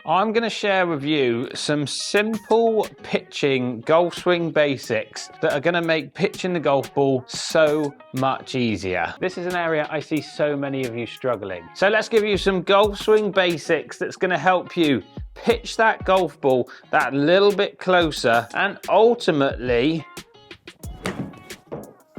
I'm going to share with you some simple pitching golf swing basics that are going to make pitching the golf ball so much easier. This is an area I see so many of you struggling. So let's give you some golf swing basics that's going to help you pitch that golf ball that little bit closer and ultimately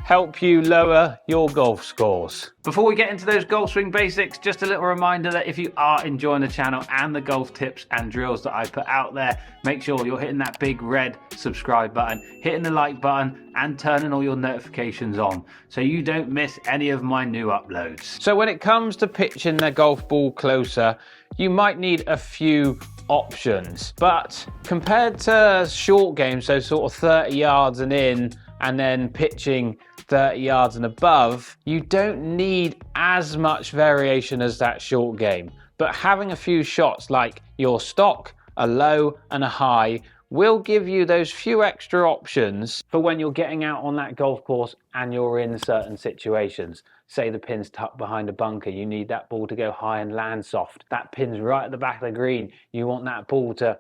help you lower your golf scores. Before we get into those golf swing basics, just a little reminder that if you are enjoying the channel and the golf tips and drills that I put out there, make sure you're hitting that big red subscribe button, hitting the like button, and turning all your notifications on so you don't miss any of my new uploads. So when it comes to pitching the golf ball closer, you might need a few options, but compared to short games, so sort of 30 yards and in, and then pitching 30 yards and above, you don't need as much variation as that short game. But having a few shots like your stock, a low and a high will give you those few extra options for when you're getting out on that golf course and you're in certain situations. Say the pin's tucked behind a bunker, you need that ball to go high and land soft. That pin's right at the back of the green, you want that ball to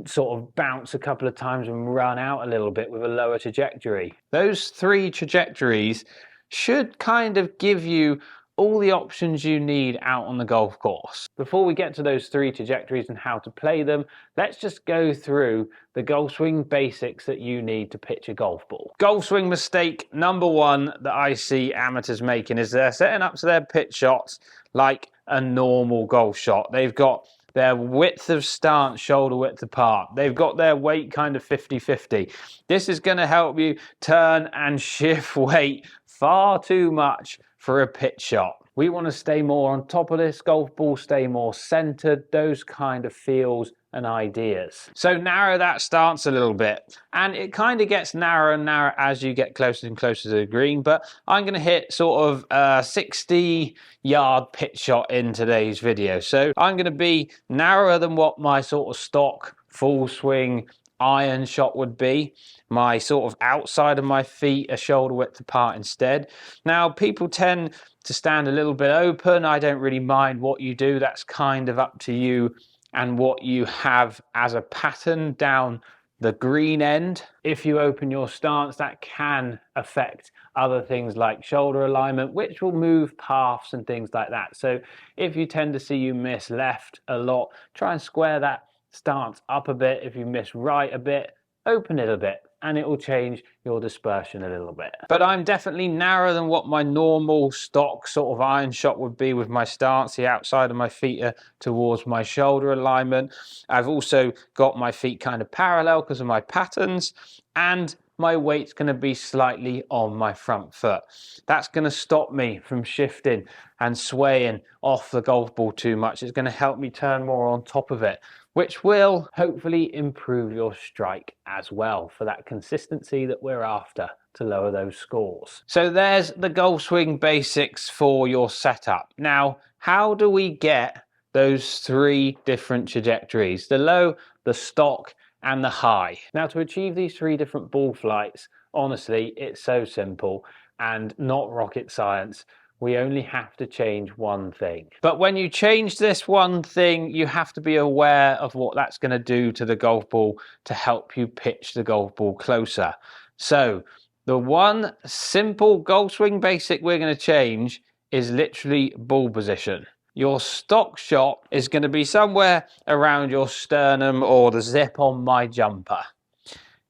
sort of bounce a couple of times and run out a little bit with a lower trajectory. Those three trajectories should kind of give you all the options you need out on the golf course. Before we get to those three trajectories and how to play them, let's just go through the golf swing basics that you need to pitch a golf ball. Golf swing mistake number one that I see amateurs making is they're setting up to their pitch shots like a normal golf shot. They've got their width of stance shoulder width apart. They've got their weight kind of 50-50. This is going to help you turn and shift weight far too much for a pitch shot. We want to stay more on top of this golf ball, stay more centered, those kind of feels and ideas. So narrow that stance a little bit, and it kind of gets narrower and narrower as you get closer and closer to the green, but I'm going to hit sort of a 60-yard pitch shot in today's video. So I'm going to be narrower than what my sort of stock full swing iron shot would be. My sort of outside of my feet are shoulder width apart instead. Now people tend to stand a little bit open. I don't really mind what you do. That's kind of up to you and what you have as a pattern down the green end. If you open your stance, that can affect other things like shoulder alignment, which will move paths and things like that. So if you tend to see you miss left a lot, try and square that stance up a bit. If you miss right a bit, open it a bit, and it will change your dispersion a little bit. But I'm definitely narrower than what my normal stock sort of iron shot would be with my stance. The outside of my feet are towards my shoulder alignment. I've also got my feet kind of parallel because of my patterns, and my weight's going to be slightly on my front foot. That's going to stop me from shifting and swaying off the golf ball too much. It's going to help me turn more on top of it, which will hopefully improve your strike as well for that consistency that we're after to lower those scores. So there's the golf swing basics for your setup. Now, how do we get those three different trajectories? The low, the stock, and the high. Now, to achieve these three different ball flights, honestly, it's so simple and not rocket science. We only have to change one thing. But when you change this one thing, you have to be aware of what that's going to do to the golf ball to help you pitch the golf ball closer. So the one simple golf swing basic we're going to change is literally ball position. Your stock shot is going to be somewhere around your sternum or the zip on my jumper.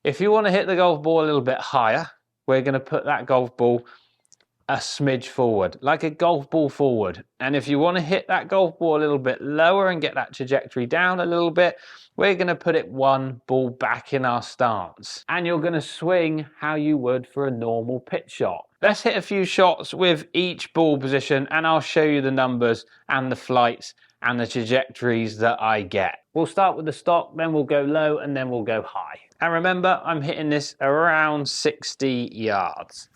If you want to hit the golf ball a little bit higher, we're going to put that golf ball a smidge forward, like a golf ball forward. And if you want to hit that golf ball a little bit lower and get that trajectory down a little bit, we're going to put it one ball back in our stance. And you're going to swing how you would for a normal pitch shot. Let's hit a few shots with each ball position and I'll show you the numbers and the flights and the trajectories that I get. We'll start with the stock, then we'll go low, and then we'll go high. And remember, I'm hitting this around 60 yards.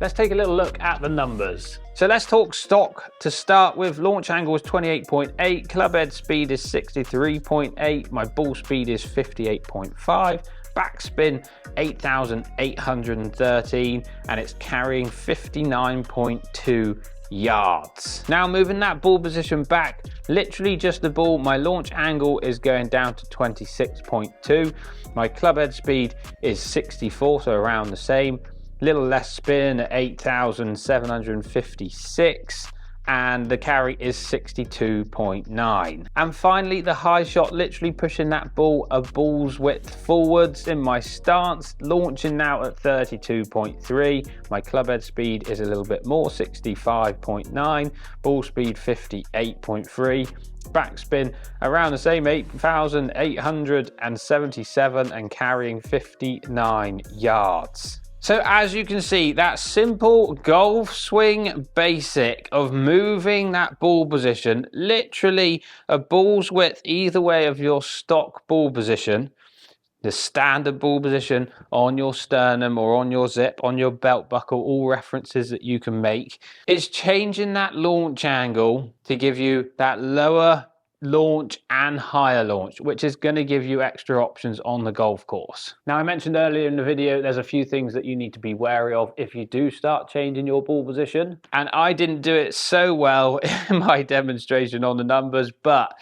let's take a little look at the numbers. So let's talk stock to start with. Launch angle is 28.8, club head speed is 63.8, my ball speed is 58.5, backspin 8,813, and it's carrying 59.2 yards. Now moving that ball position back, literally just the ball, my launch angle is going down to 26.2, my club head speed is 64, so around the same, little less spin at 8,756, and the carry is 62.9. And finally the high shot, literally pushing that ball a ball's width forwards in my stance, launching now at 32.3, my club head speed is a little bit more, 65.9, ball speed 58.3, backspin around the same, 8,877, and carrying 59 yards. So as you can see, that simple golf swing basic of moving that ball position, literally a ball's width either way of your stock ball position, the standard ball position on your sternum or on your zip, on your belt buckle, all references that you can make. It's changing that launch angle to give you that lower launch and higher launch, which is going to give you extra options on the golf course. Now, I mentioned earlier in the video, there's a few things that you need to be wary of if you do start changing your ball position. And I didn't do it so well in my demonstration on the numbers, but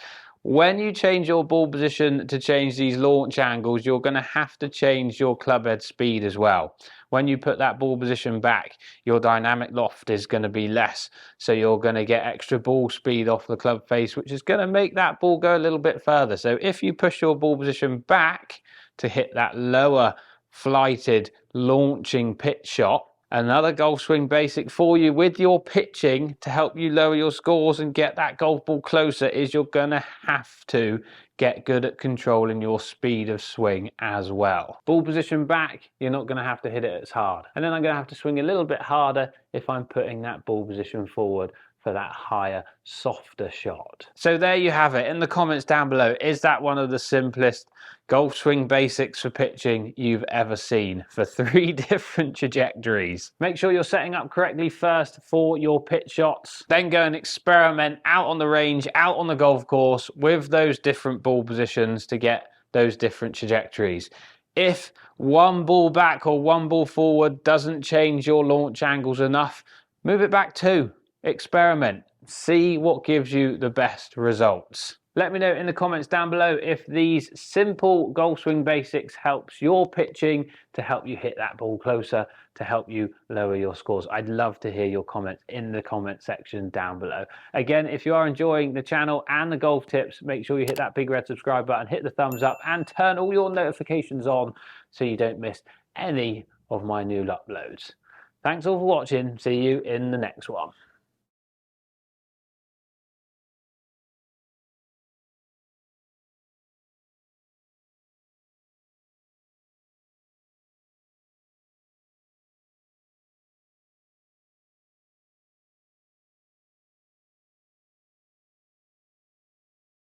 when you change your ball position to change these launch angles, you're going to have to change your club head speed as well. When you put that ball position back, your dynamic loft is going to be less. So you're going to get extra ball speed off the club face, which is going to make that ball go a little bit further. So if you push your ball position back to hit that lower flighted launching pitch shot, another golf swing basic for you with your pitching to help you lower your scores and get that golf ball closer is you're going to have to get good at controlling your speed of swing as well. Ball position back, you're not going to have to hit it as hard. And then I'm going to have to swing a little bit harder if I'm putting that ball position forward for that higher, softer shot. So there you have it. In the comments down below, is that one of the simplest golf swing basics for pitching you've ever seen for 3 different trajectories? Make sure you're setting up correctly first for your pitch shots, then go and experiment out on the range, out on the golf course with those different ball positions to get those different trajectories. If one ball back or one ball forward doesn't change your launch angles enough, move it back 2. Experiment, see what gives you the best results. Let me know in the comments down below if these simple golf swing basics helps your pitching to help you hit that ball closer, to help you lower your scores. I'd love to hear your comments in the comment section down below. Again, if you are enjoying the channel and the golf tips, make sure you hit that big red subscribe button, hit the thumbs up, and turn all your notifications on so you don't miss any of my new uploads. Thanks all for watching. See you in the next one.